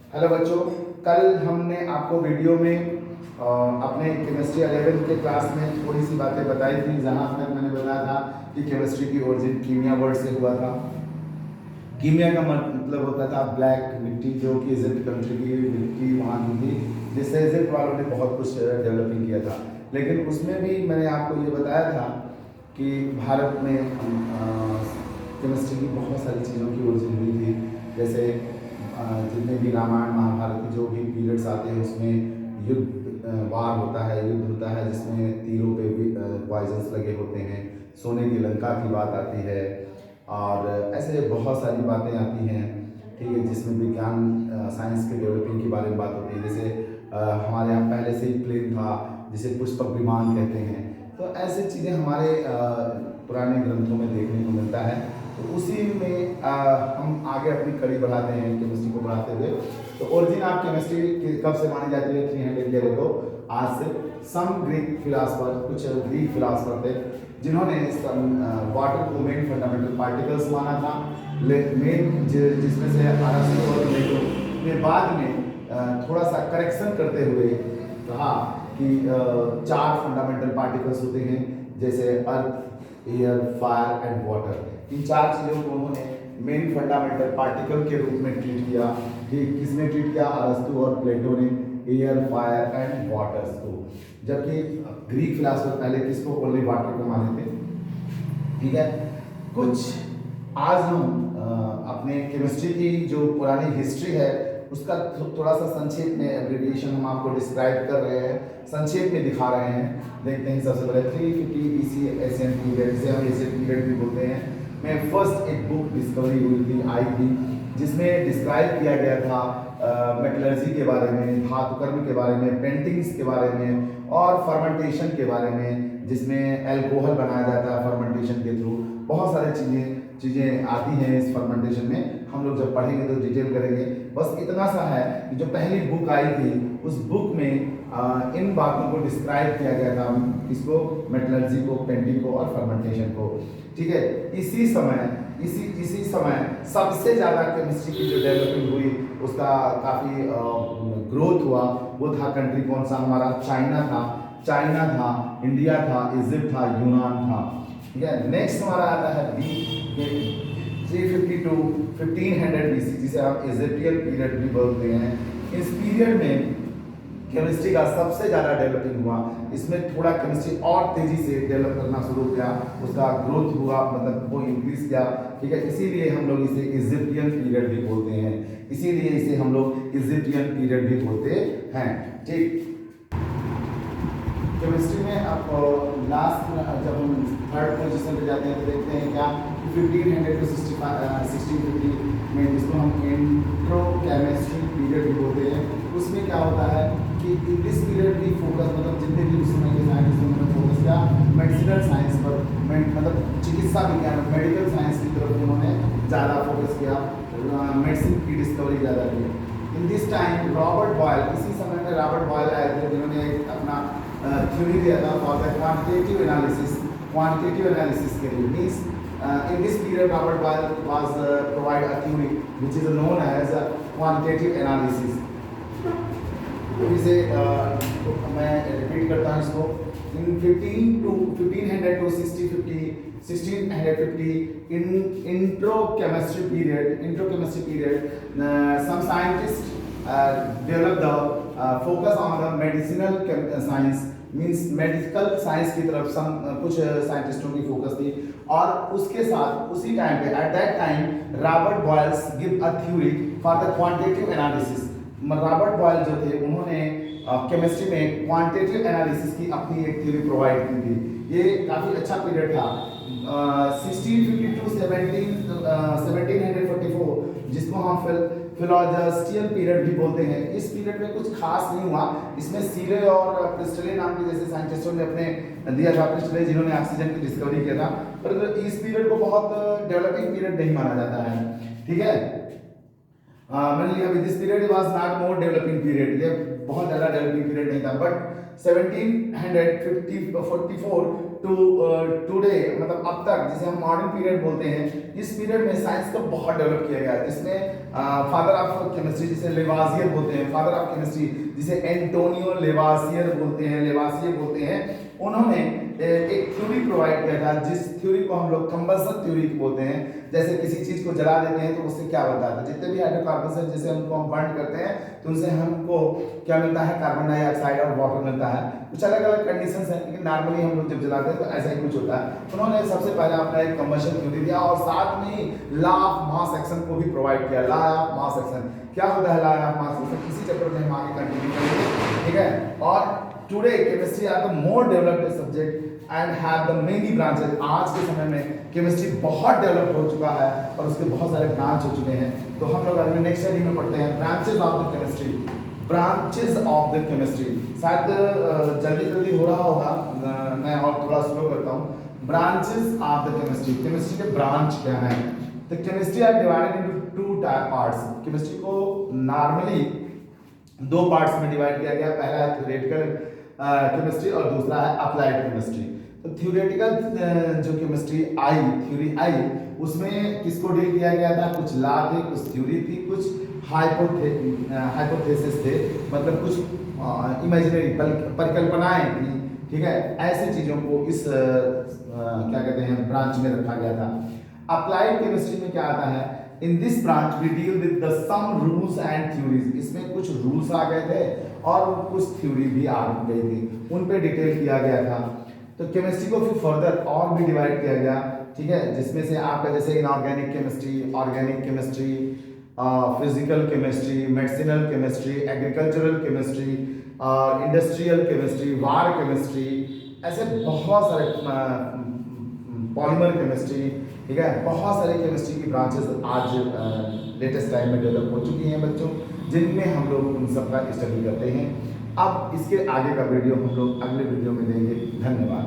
Hello बच्चों, कल हमने आपको वीडियो में अपने केमिस्ट्री 11th के क्लास में थोड़ी सी बातें बताई थी। जहाँ तक मैंने बताया था कि केमिस्ट्री की ओरिजिन कीमिया वर्ड से हुआ था। कीमिया का मतलब होता था ब्लैक मिट्टी, जो कि इजिप्ट कंट्री की मिट्टी वहाँ की थी, जिससे इजिप्ट वालों ने बहुत कुछ डेवलपिंग किया था। लेकिन उसमें भी मैंने आपको ये बताया था कि भारत में केमिस्ट्री की बहुत सारी चीज़ों की ओरिजिन हुई थी। जैसे जितने भी रामायण महाभारत के जो भी पीरियड्स आते हैं उसमें वार होता है, युद्ध होता है, जिसमें तीरों पे भी पॉइजन्स लगे होते हैं। सोने की लंका की बात आती है और ऐसे बहुत सारी बातें आती हैं, ठीक है, जिसमें विज्ञान साइंस के डेवलपिंग के बारे में बात होती है। जैसे हमारे यहाँ पहले से ही प्लेन था, जिसे पुष्पक विमान कहते हैं। तो ऐसी चीज़ें हमारे पुराने ग्रंथों में देखने को मिलता है। तो उसी में हम आगे अपनी कड़ी बढ़ाते हैं केमिस्ट्री को बढ़ाते हुए। तो ओरिजिन ऑफ केमिस्ट्री कब से मानी जाती है? 300 ईयर अगो, आज से। सम ग्रीक फिलासफर, कुछ ग्रीक फिलासफर थे जिन्होंने वाटर को मेन फंडामेंटल पार्टिकल्स माना था। मेन जिसमें से अरस्तू और प्लेटो ने बाद में थोड़ा सा करेक्शन करते हुए कहा कि 4 फंडामेंटल पार्टिकल्स होते हैं, जैसे अर्थ, एयर, फायर एंड वाटर। इन 4 चीज़ों को उन्होंने मेन फंडामेंटल पार्टिकल के रूप में ट्रीट किया। ठीक किसने ट्रीट किया? अरस्तू और प्लेटो ने एयर, फायर एंड वाटर्स को। जबकि ग्रीक फिलासफर पहले किसको? ओनली वाटर को माने थे। ठीक है, कुछ आज हम अपने केमिस्ट्री की जो पुरानी हिस्ट्री है उसका थोड़ा सा संक्षेप में एब्रिविएशन हम आपको डिस्क्राइब कर रहे हैं, संक्षेप में दिखा रहे हैं। देखते हैं सबसे पहले 350 BC एशियन पीरियड, जिसे हम एशियन पीरियड भी बोलते हैं, में फर्स्ट एक बुक डिस्कवरी हुई थी, आई थी, जिसमें डिस्क्राइब किया गया था मेटलर्जी के बारे में, धातुकर्म के बारे में, पेंटिंग्स के बारे में और फर्मेंटेशन के बारे में, जिसमें एल्कोहल बनाया जाता है फर्मेंटेशन के थ्रू। बहुत सारी चीज़ें आती हैं इस फर्मेंटेशन में। हम लोग जब पढ़ेंगे तो डिटेल करेंगे। बस इतना सा है कि जो पहली बुक आई थी उस बुक में इन बातों को डिस्क्राइब किया गया था, इसको, मेटलर्जी को, पेंटिंग को और फर्मेंटेशन को। ठीक है, इसी समय सबसे ज़्यादा केमिस्ट्री की जो डेवलपिंग हुई, उसका काफ़ी ग्रोथ हुआ। वो था कंट्री कौन सा? हमारा चाइना था, इंडिया था, इजिप्ट था, यूनान था। ठीक है, नेक्स्ट हमारा आता है 350 टू 1500 BC, जिसे हम इजिप्टियन पीरियड भी बोलते हैं। इस पीरियड में केमिस्ट्री का सबसे ज़्यादा डेवलपिंग हुआ। इसमें थोड़ा केमिस्ट्री और तेज़ी से डेवलप करना शुरू किया, उसका ग्रोथ हुआ, मतलब वो इंक्रीज किया। ठीक है, इसीलिए हम लोग इसे इजिप्टियन पीरियड भी बोलते हैं, इसीलिए इसे हम लोग इजिप्टियन पीरियड भी बोलते हैं। ठीक, केमिस्ट्री में अब लास्ट जब हम 3rd पोजीशन पे जाते हैं तो देखते हैं क्या कि 1500 टू 1650 में, जिसको हम इंट्रो केमिस्ट्री पीरियड भी बोलते हैं, उसमें क्या होता है कि इन दिस पीरियड की फोकस, मतलब जितने भी उस समय के साइंटिस्ट उन्होंने फोकस किया मेडिसिनल साइंस पर, मतलब चिकित्सा विज्ञान, मेडिकल साइंस की तरफ उन्होंने ज़्यादा फोकस किया, मेडिसिन की डिस्कवरी ज़्यादा की। In this time Robert Boyle, इसी समय में रॉबर्ट बॉयल आए थे, जिन्होंने अपना थ्योरी दिया था फॉर द क्वांटिटेटिव एनालिसिस के लिए। Means in this period Robert Boyle was provide a theory which is known as quantitative analysis. इसे मैं रिपीट करता हूँ इसको। in 1500 to 1650 in intro chemistry period, some scientists developed the focus on the medicinal science, means medical science की तरफ कुछ साइंटिस्टों की focus थी। और उसके साथ उसी टाइम पे, at that time, Robert Boyles give a theory for the quantitative analysis. Robert Boyle जो थे उन्होंने केमिस्ट्री में क्वांटिटेटिव एनालिसिस की अपनी एक थ्योरी प्रोवाइड की थी। ये काफ़ी अच्छा पीरियड था, 1650 टू 1744, जिसको हम फिलोजेस्टियल पीरियड भी बोलते हैं। इस पीरियड में कुछ खास नहीं हुआ। इसमें सीले और प्रिस्टले नाम के जैसे साइंटिस्टों ने अपने दिया था, प्रिस्टले जिन्होंने ऑक्सीजन की डिस्कवरी किया था, पर इस पीरियड को बहुत डेवलपिंग पीरियड नहीं माना जाता है। ठीक है, this period was not more developing period, ये बहुत ज़्यादा डेवलपिंग पीरियड नहीं था। बट 1744 टू टुडे, मतलब अब तक, जिसे हम मॉडर्न पीरियड बोलते हैं, इस पीरियड में साइंस को बहुत डेवलप किया गया है। इसमें फादर ऑफ केमिस्ट्री जिसे लेवासियर बोलते हैं, फादर ऑफ केमिस्ट्री जिसे एंटोनियो लेवासियर बोलते हैं, लेवासियर बोलते हैं, उन्होंने एक थ्योरी प्रोवाइड किया था जिस थ्योरी को हम लोग कंबसन थ्योरी बोलते हैं। जैसे किसी चीज को जला देते हैं तो उससे क्या बनता है, जितने भी हाइड्रोकार्बन हैं जिसे उनको हम बर्न करते हैं तो उनसे हमको क्या मिलता है, कार्बन डाइऑक्साइड और वाटर मिलता है। कुछ अलग अलग कंडीशंस हैं, लेकिन नॉर्मली हम लोग जब जलाते हैं तो ऐसा ही कुछ होता है। उन्होंने सबसे पहले अपना एक कंबशन थ्योरी दिया और साथ में ही लॉ ऑफ मास एक्शन को भी प्रोवाइड किया। लॉ ऑफ मास एक्शन क्या होता है, लॉ ऑफ मास एक्शन इसी चैप्टर में हम आगे कंटिन्यू करेंगे, ठीक है। और today chemistry are the more developed subject and have the many branches. आज के समय में केमिस्ट्री बहुत डेवलप हो चुका है और उसके बहुत सारे ब्रांच हो चुके हैं। तो हम लोग अगले नेक्स्ट स्टडी में पढ़ते हैं branches of the chemistry, branches of the chemistry. शायद जल्दी जल्दी हो रहा होगा, मैं और थोड़ा स्लो करता हूँ। Branches of the chemistry, chemistry के ब्रांच क्या है। तो chemistry are divided into two parts. Chemistry को नॉर्मली दो पार्ट्स में डिवाइड किया गया, पहला है थ्योरेटिकल केमिस्ट्री और दूसरा है अप्लाइड केमिस्ट्री। तो थ्योरेटिकल जो केमिस्ट्री आई, थ्योरी आई, उसमें किसको डील किया गया था, कुछ लॉ थे, कुछ थ्योरी थी, कुछ हाइपोथेसिस थे, मतलब कुछ इमेजिनरी परिकल्पनाएं थी, ठीक है। ऐसी चीजों को इस क्या कहते हैं ब्रांच में रखा गया था। अप्लाइड केमिस्ट्री में क्या आता है, in this branch we deal with the some rules and theories. इसमें कुछ रूल्स आ गए थे और कुछ थ्योरी भी आ गई थी, उन पे डिटेल किया गया था। तो केमिस्ट्री को फिर फर्दर और भी डिवाइड किया गया, ठीक है, जिसमें से आपका जैसे inorganic chemistry, organic chemistry, physical chemistry, medicinal chemistry, agricultural chemistry, industrial chemistry, war chemistry, ऐसे बहुत सारे पॉलीमर केमिस्ट्री, ठीक है, बहुत सारे केमिस्ट्री की ब्रांचेस आज लेटेस्ट टाइम में डेवलप हो चुकी हैं बच्चों, जिनमें हम लोग उन सब का स्टडी करते हैं। अब इसके आगे का वीडियो हम लोग अगले वीडियो में देंगे। धन्यवाद।